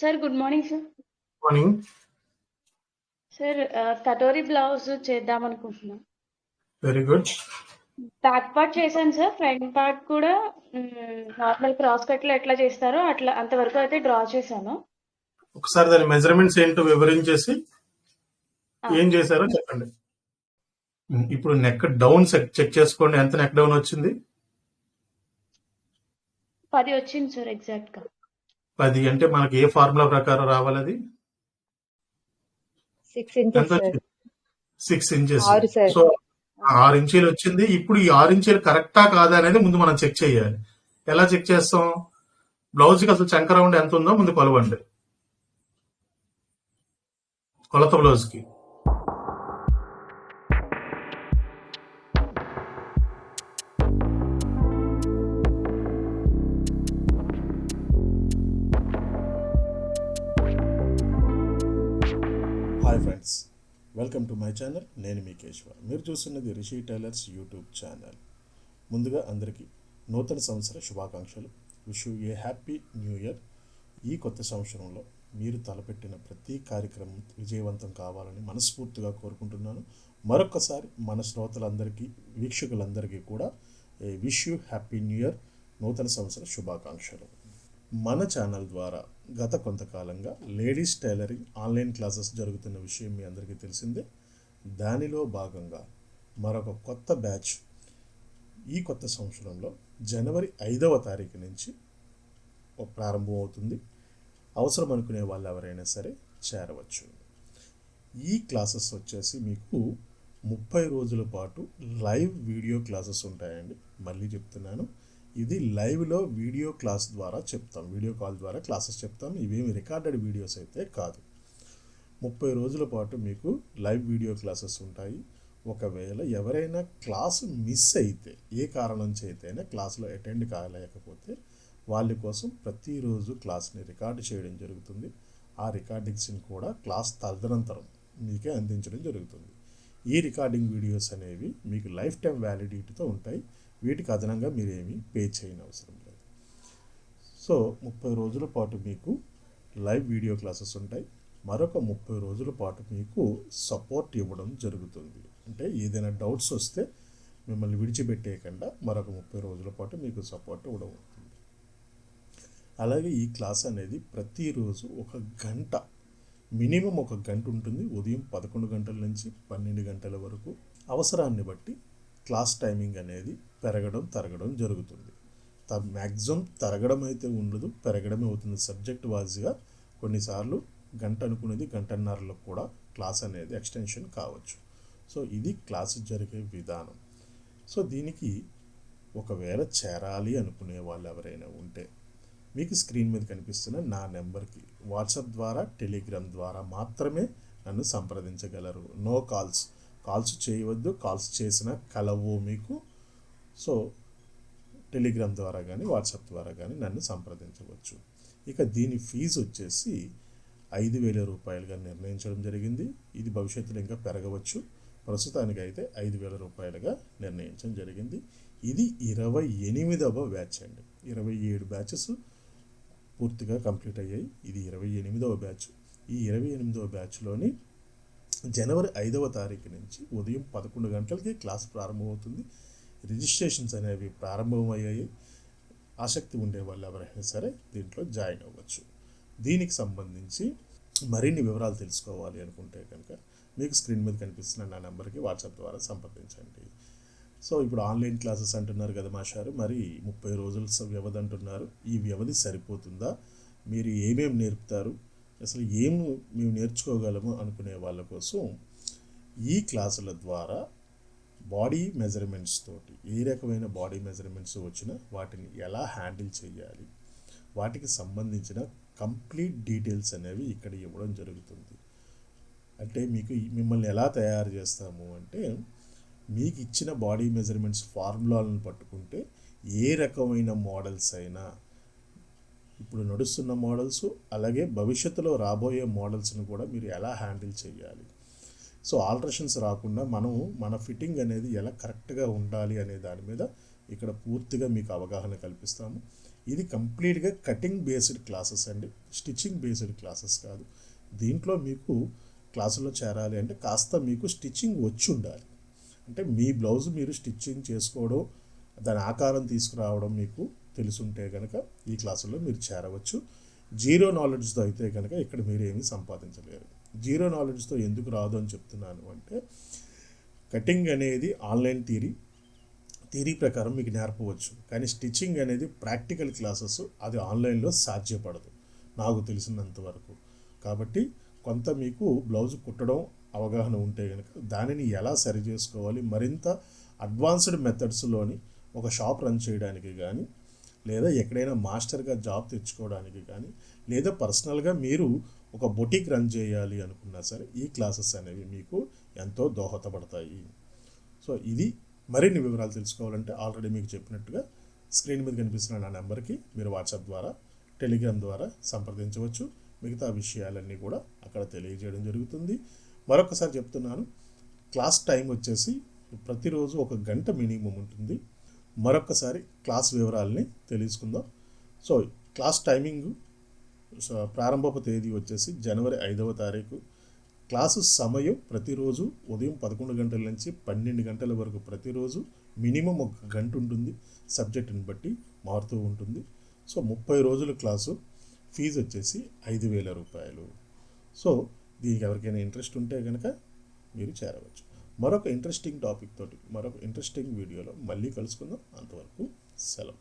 Sir good morning sir. Morning. Sir katori blouse చేద్దామనుకుంటున్నాం. Very good. Back part చేశాను సార్. Front part కూడా normal cross కట్లో ఎట్లా చేస్తారో అట్లా అంతవరకు అయితే డ్రా చేశాను. ఒకసారి దాని మెజర్మెంట్స్ ఏంటో వివరించేసి ఏం చేశారో చెప్పండి. ఇప్పుడు నెక్ డౌన్ చెక్ చేసుకోండి. ఎంత నెక్ డౌన్ వచ్చింది? 10 వచ్చింది సార్ ఎగ్జాక్ట్ గా. 10 అంటే మనకి ఏ ఫార్ములా ప్రకారం రావాలి? అది 6 inches sir. 6 inches. 6 sir. So 6 ఇంచీలు వచ్చింది. ఇప్పుడు ఈ 6 ఇంచీలు కరెక్టా కాదా అనేది ముందు మనం చెక్ చేయాలి. ఎలా చెక్ చేస్తాం? బ్లౌజ్ కి అసలు చంక రౌండ్ ఎంత ఉందో ముందు కొలవండి. కొలత బ్లౌజ్ కి hi friends, welcome to my channel. నేను మీ కేశవ. మీరు చూస్తున్నది రిషి టైలర్స్ యూట్యూబ్ ఛానల్. ముందుగా అందరికీ నూతన సంవత్సర శుభాకాంక్షలు. Wish you A happy new year. ఈ కొత్త సంవత్సరంలో మీరు తలపెట్టిన ప్రతి కార్యక్రమం విజయవంతం కావాలని మనస్ఫూర్తిగా కోరుకుంటున్నాను. మరొకసారి మన శ్రోతలందరికీ, వీక్షకులందరికీ కూడా wish you happy new year, నూతన సంవత్సర శుభాకాంక్షలు. మన ఛానల్ ద్వారా గత కొంతకాలంగా లేడీస్ టైలరింగ్ ఆన్లైన్ క్లాసెస్ జరుగుతున్న విషయం మీ అందరికీ తెలిసిందే. దానిలో భాగంగా మరొక కొత్త బ్యాచ్ ఈ కొత్త సంవత్సరంలో జనవరి 5వ తారీఖు నుంచి ప్రారంభమవుతుంది. అవసరం అనుకునే వాళ్ళు ఎవరైనా సరే చేరవచ్చు. ఈ క్లాసెస్ వచ్చేసి మీకు 30 రోజుల పాటు లైవ్ వీడియో క్లాసెస్ ఉంటాయండి. మళ్ళీ చెప్తున్నాను, ఇది లైవ్లో వీడియో క్లాస్ ద్వారా చెప్తాం, వీడియో కాల్ ద్వారా క్లాసెస్ చెప్తాం. ఇవేమి రికార్డెడ్ వీడియోస్ అయితే కాదు. 30 రోజుల పాటు మీకు లైవ్ వీడియో క్లాసెస్ ఉంటాయి. ఒకవేళ ఎవరైనా క్లాసు మిస్ అయితే, ఏ కారణం చేతైనా క్లాసులో అటెండ్ కాలేకపోతే వాళ్ళ కోసం ప్రతిరోజు క్లాస్ని రికార్డు చేయడం జరుగుతుంది. ఆ రికార్డింగ్స్ని కూడా క్లాస్ తదనంతరం మీకే అందించడం జరుగుతుంది. ఈ రికార్డింగ్ వీడియోస్ అనేవి మీకు లైఫ్ టైం వ్యాలిడిటీతో ఉంటాయి. వీటికి అదనంగా మీరేమీ పే చేయని అవసరం లేదు. సో 30 రోజుల పాటు మీకు లైవ్ వీడియో క్లాసెస్ ఉంటాయి. మరొక 30 రోజుల పాటు మీకు సపోర్ట్ ఇవ్వడం జరుగుతుంది. అంటే ఏదైనా డౌట్స్ వస్తే మిమ్మల్ని విడిచిపెట్టేయకుండా మరొక 30 రోజుల పాటు మీకు సపోర్ట్ ఇవ్వడం అవుతుంది. అలాగే ఈ క్లాస్ అనేది ప్రతిరోజు ఒక గంట, మినిమం ఒక గంట ఉంటుంది. ఉదయం 11 గంటల నుంచి 12 గంటల వరకు. అవసరాన్ని బట్టి క్లాస్ టైమింగ్ అనేది పెరగడం తరగడం జరుగుతుంది. మ్యాక్సిమం తరగడం అయితే ఉండదు, పెరగడమే అవుతుంది. సబ్జెక్ట్ వారీగా కొన్నిసార్లు గంట అనుకునేది గంటన్నరలో కూడా క్లాస్ అనేది ఎక్స్టెన్షన్ కావచ్చు. సో ఇది క్లాస్ జరిగే విధానం. సో దీనికి ఒకవేళ చేరాలి అనుకునే వాళ్ళు ఎవరైనా ఉంటే మీకు స్క్రీన్ మీద కనిపిస్తున్న నా నెంబర్కి వాట్సాప్ ద్వారా, టెలిగ్రామ్ ద్వారా మాత్రమే నన్ను సంప్రదించగలరు. నో కాల్స్ చేయవద్దు. కాల్స్ చేసినా కలవు మీకు. సో టెలిగ్రామ్ ద్వారా కానీ, వాట్సాప్ ద్వారా కానీ నన్ను సంప్రదించవచ్చు. ఇక దీని ఫీజు వచ్చేసి 5,000 రూపాయలుగా నిర్ణయించడం జరిగింది. ఇది భవిష్యత్తులో ఇంకా పెరగవచ్చు. ప్రస్తుతానికి అయితే 5,000 రూపాయలుగా నిర్ణయించడం జరిగింది. ఇది 28వ బ్యాచ్ అండి. 27 బ్యాచెస్ పూర్తిగా కంప్లీట్ అయ్యాయి. ఇది 28వ బ్యాచ్. ఈ 28వ బ్యాచ్లోని జనవరి 5వ తారీఖు నుంచి ఉదయం 11 గంటలకి క్లాస్ ప్రారంభమవుతుంది. రిజిస్ట్రేషన్స్ అనేవి ప్రారంభమయ్యాయి. ఆసక్తి ఉండే వాళ్ళు ఎవరైనా సరే దీంట్లో జాయిన్ అవ్వచ్చు. దీనికి సంబంధించి మరిన్ని వివరాలు తెలుసుకోవాలి అనుకుంటే కనుక మీకు స్క్రీన్ మీద కనిపిస్తున్న నా నెంబర్కి వాట్సాప్ ద్వారా సంప్రదించండి. సో ఇప్పుడు ఆన్లైన్ క్లాసెస్ అంటున్నారు కదా మాస్టారు, మరి 30 రోజుల వ్యవధి అంటున్నారు. ఈ వ్యవధి సరిపోతుందా? మీరు ఏమేమి నేర్పుతారు? అసలు మేము నేర్చుకోగలము అనుకునే వాళ్ళ కోసం ఈ క్లాసుల ద్వారా బాడీ మెజర్మెంట్స్ తోటి, ఏ రకమైన బాడీ మెజర్మెంట్స్ వచ్చినా వాటిని ఎలా హ్యాండిల్ చేయాలి, వాటికి సంబంధించిన కంప్లీట్ డీటెయిల్స్ అనేవి ఇక్కడ ఇవ్వడం జరుగుతుంది. అంటే మిమ్మల్ని ఎలా తయారు చేస్తాము అంటే, మీకు ఇచ్చిన బాడీ మెజర్మెంట్స్ ఫార్ములాలను పట్టుకుంటే ఏ రకమైన మోడల్స్ అయినా, ఇప్పుడు నడుస్తున్న మోడల్స్ అలాగే భవిష్యత్తులో రాబోయే మోడల్స్ని కూడా మీరు ఎలా హ్యాండిల్ చేయాలి, సో ఆల్టరేషన్స్ రాకుండా మన ఫిట్టింగ్ అనేది ఎలా కరెక్ట్గా ఉండాలి అనే దాని మీద ఇక్కడ పూర్తిగా మీకు అవగాహన కల్పిస్తాము. ఇది కంప్లీట్గా కటింగ్ బేస్డ్ క్లాసెస్ అండి, స్టిచ్చింగ్ బేస్డ్ క్లాసెస్ కాదు. దీంట్లో మీకు క్లాసులో చేరాలి అంటే కాస్త మీకు స్టిచ్చింగ్ వచ్చి ఉండాలి. అంటే మీ బ్లౌజ్ మీరు స్టిచ్చింగ్ చేసుకోవడం, దాని ఆకారం తీసుకురావడం మీకు తెలుసుంటే కనుక ఈ క్లాసుల్లో మీరు చేరవచ్చు. జీరో నాలెడ్జ్తో అయితే కనుక ఇక్కడ మీరు ఏమీ సంపాదించలేరు. జీరో నాలెడ్జ్తో ఎందుకు రాదు అని చెప్తున్నాను అంటే, కటింగ్ అనేది ఆన్లైన్ థియరీ ప్రకారం మీకు నేర్పవచ్చు, కానీ స్టిచ్చింగ్ అనేది ప్రాక్టికల్ క్లాసెస్, అది ఆన్లైన్లో సాధ్యపడదు నాకు తెలిసినంత వరకు. కాబట్టి కొంత మీకు బ్లౌజ్ కుట్టడం అవగాహన ఉంటే కనుక దానిని ఎలా సరి చేసుకోవాలి, మరింత అడ్వాన్స్డ్ మెథడ్స్లోని ఒక షాప్ రన్ చేయడానికి కానీ, లేదా ఎక్కడైనా మాస్టర్గా జాబ్ తెచ్చుకోవడానికి కానీ, లేదా పర్సనల్గా మీరు ఒక బొటిక్ రన్ చేయాలి అనుకున్నా సరే ఈ క్లాసెస్ అనేవి మీకు ఎంతో దోహదపడతాయి. సో ఇది మరిన్ని వివరాలు తెలుసుకోవాలంటే ఆల్రెడీ మీకు చెప్పినట్టుగా స్క్రీన్ మీద కనిపిస్తున్న నా నెంబర్కి మీరు వాట్సాప్ ద్వారా, టెలిగ్రామ్ ద్వారా సంప్రదించవచ్చు. మిగతా విషయాలన్నీ కూడా అక్కడ తెలియజేయడం జరుగుతుంది. మరొకసారి చెప్తున్నాను, క్లాస్ టైం వచ్చేసి ప్రతిరోజు 1 గంట మినిమం ఉంటుంది. మరొకసారి క్లాస్ వివరాలని తెలుసుకుందాం. సో క్లాస్ టైమింగ్, ప్రారంభపు తేదీ వచ్చేసి జనవరి 5వ తారీఖు. క్లాసు సమయం ప్రతిరోజు ఉదయం 11 గంటల నుంచి 12 గంటల వరకు ప్రతిరోజు మినిమం 1 గంట ఉంటుంది. సబ్జెక్టుని బట్టి మారుతూ ఉంటుంది. సో 30 రోజుల క్లాసు. ఫీజు వచ్చేసి 5,000 రూపాయలు. సో దీనికి ఎవరికైనా ఇంట్రెస్ట్ ఉంటే కనుక మీరు చేరవచ్చు. మరొక ఇంట్రెస్టింగ్ టాపిక్ తోటి మరొక ఇంట్రెస్టింగ్ వీడియోలో మళ్ళీ కలుసుకుందాం. అంతవరకు సెలవు.